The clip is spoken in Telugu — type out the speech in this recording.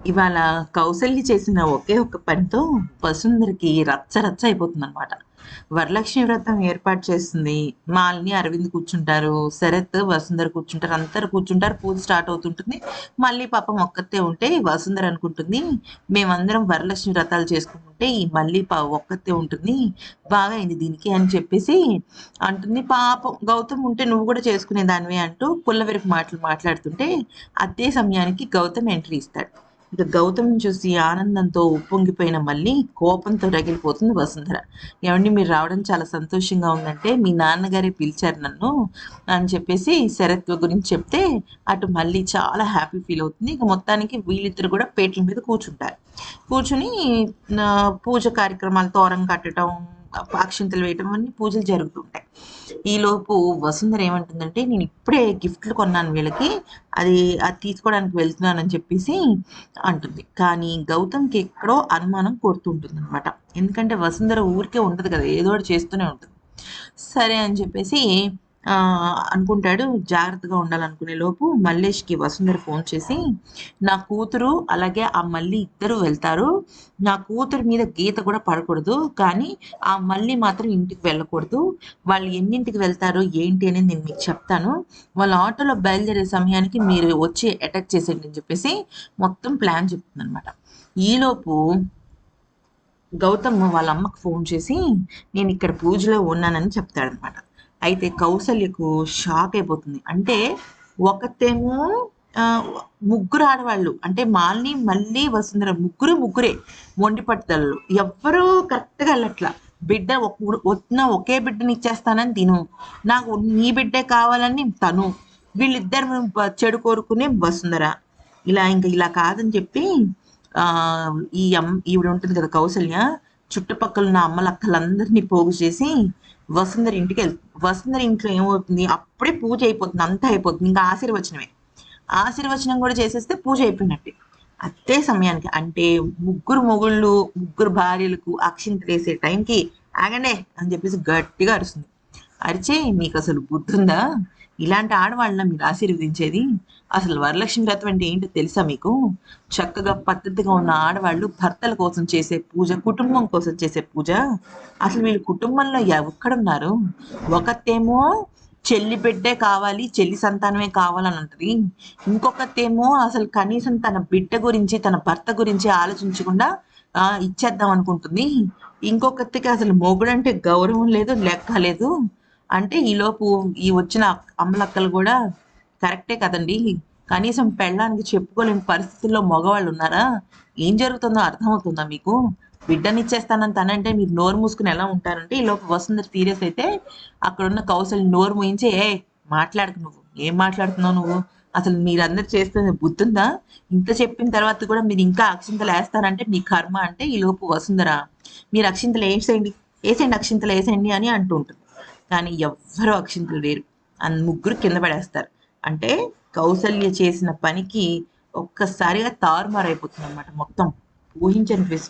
ఇవాళ కౌసల్య చేసిన ఒకే ఒక్క పనితో వసుంధరకి రచ్చ రచ్చ అయిపోతుందనమాట. వరలక్ష్మి వ్రతం ఏర్పాటు చేస్తుంది. మాలిని, అరవింద్ కూర్చుంటారు. శరత్, వసుంధర కూర్చుంటారు. అందరూ కూర్చుంటారు. పూజ స్టార్ట్ అవుతుంటుంది. మళ్ళీ పాపం ఒక్కతే ఉంటే వసుంధర అనుకుంటుంది, మేమందరం వరలక్ష్మి వ్రతాలు చేసుకుంటుంటే ఈ మళ్ళీ ఒక్కతే ఉంటుంది. బాగా అయింది దీనికి అని చెప్పేసి అంటుంది. పాపం గౌతమ్ ఉంటే నువ్వు కూడా చేసుకునే దానివే అంటూ పుల్లవెరుపు మాటలు మాట్లాడుతుంటే అదే సమయానికి గౌతమ్ ఎంట్రీ ఇస్తాడు. ఇక గౌతమ్‌ని చూసి ఆనందంతో ఉప్పొంగిపోయిన మల్లి కోపంతో రగిలిపోతుంది వసుంధర. "ఏవండీ మీరు రావడం చాలా సంతోషంగా ఉందంటే, మీ నాన్నగారే పిలిచారు నన్ను" అని చెప్పేసి శరత్ గురించి చెప్తే, అటు మల్లి చాలా హ్యాపీ ఫీల్ అవుతుంది. ఇక మొత్తానికి వీళ్ళిద్దరు కూడా పీటల మీద కూర్చుంటారు. కూర్చొని పూజ కార్యక్రమాలు తోరం కట్టడం, అక్షింతలు వేయటం అన్ని పూజలు జరుగుతుంటాయి. ఈలోపు వసుంధర ఏమంటుందంటే, నేను ఇప్పుడే గిఫ్ట్లు కొన్నాను వీళ్ళకి, అది అది తీసుకోవడానికి వెళ్తున్నానని చెప్పేసి అంటుంది. కానీ గౌతమ్‌కి ఎక్కడో అనుమానం కొడుతుంటుందనమాట. ఎందుకంటే వసుంధర ఊరికే ఉండదు కదా! ఏదో ఒకటి చేస్తూనే ఉంటుంది. సరే అని చెప్పేసి అనుకుంటాడు. జాగ్రత్తగా ఉండాలనుకునే లోపు మల్లేష్‌కి వసుంధర ఫోన్ చేసి, నా కూతురు అలాగే ఆ మల్లి ఇద్దరు వెళ్తారు. నా కూతురు మీద గీత కూడా పడకూడదు. కానీ ఆ మల్లి మాత్రం ఇంటికి వెళ్ళకూడదు. వాళ్ళు ఎన్నింటికి వెళ్తారో ఏంటి అనేది నేను మీకు చెప్తాను. వాళ్ళ ఆటోలో బయలుదేరే సమయానికి మీరు వచ్చి అటాక్ చేసేయండి అని చెప్పేసి మొత్తం ప్లాన్ చెప్తుందనమాట. ఈలోపు గౌతమ్ వాళ్ళ అమ్మకు ఫోన్ చేసి నేను ఇక్కడ పూజలో ఉన్నానని చెప్తాడనమాట. అయితే కౌసల్యకు షాక్ అయిపోతుంది. అంటే ఒకతేమో ముగ్గురు ఆడవాళ్ళు అంటే మాలిని, మల్లి, వసుంధర ముగ్గురే మొండి పట్టుదలలు. ఎవ్వరూ కరెక్ట్‌గా వెళ్ళట్ల. బిడ్డ వచ్చిన ఒకే బిడ్డని ఇచ్చేస్తానని తిను. నాకు నీ బిడ్డే కావాలని తను. వీళ్ళిద్దరు చెడు కోరుకునే వసుంధర. ఇలా కాదని చెప్పి ఈవిడ ఉంటుంది కదా కౌసల్య, చుట్టుపక్కల ఉన్న అమ్మలక్కలందరినీ పోగు చేసి వసుంధర ఇంటికి వెళ్తుంది. వసుంధర ఇంట్లో ఏమవుతుంది, అప్పుడే పూజ అయిపోతుంది, అంతా అయిపోతుంది, ఇంకా ఆశీర్వచనమే. ఆశీర్వచనం కూడా చేసేస్తే పూజ అయిపోయినట్టే. అదే సమయానికి అంటే ముగ్గురు మొగుళ్ళు, ముగ్గురు భార్యలకు అక్షింతలు వేసే టైంకి ఆగండే అని చెప్పేసి గట్టిగా అరుస్తుంది. అరిచే మీకు అసలు బుద్ధుందా, ఇలాంటి ఆడవాళ్ళ మీరు ఆశీర్వదించేది, అసలు వరలక్ష్మి వ్రతం అంటే ఏంటో తెలుసా మీకు, చక్కగా పద్ధతిగా ఉన్న ఆడవాళ్ళు భర్తల కోసం చేసే పూజ, కుటుంబం కోసం చేసే పూజ. అసలు వీళ్ళు కుటుంబంలో ఎక్కడున్నారు, ఒకతేమో చెల్లి బిడ్డే కావాలి, చెల్లి సంతానమే కావాలని అంటది, ఇంకొకతేమో అసలు కనీసం తన బిడ్డ గురించి తన భర్త గురించి ఆలోచించకుండా ఇచ్చేద్దాం అనుకుంటుంది, ఇంకొకతికి అసలు మొగుడంటే గౌరవం లేదు, లెక్క లేదు. అంటే ఈలోపు ఈ వచ్చిన అమ్మలక్కలు కూడా కరెక్టే కదండి, కనీసం పెళ్ళానికి చెప్పుకోలేని పరిస్థితుల్లో మగవాళ్ళు ఉన్నారా, ఏం జరుగుతుందో అర్థమవుతుందా మీకు, బిడ్డనిచ్చేస్తానని తనంటే మీరు నోరు మూసుకుని ఎలా ఉంటారంటే, ఈలోపు వసుంధర సీరియస్ అయితే అక్కడున్న కౌసల్య నోరు మూయించి, మాట్లాడకు, నువ్వు ఏం మాట్లాడుతున్నావు నువ్వు, అసలు మీరందరు చేస్తున్న బుద్ధుందా, ఇంత చెప్పిన తర్వాత కూడా మీరు ఇంకా అక్షింతలు వేస్తారంటే మీ కర్మ అంటే, ఈలోపు వసుంధర మీరు అక్షింతలు వేసేయండి, వేసేయండి అక్షింతలు వేసేయండి అని అంటూ ఉంటుంది. కానీ ఎవ్వరూ అక్షింతలు వేరు, ముగ్గురు కింద పడేస్తారు. అంటే కౌసల్య చేసిన పనికి ఒక్కసారిగా తారుమారైపోతుంది అనమాట మొత్తం, ఊహించని ట్విస్ట్.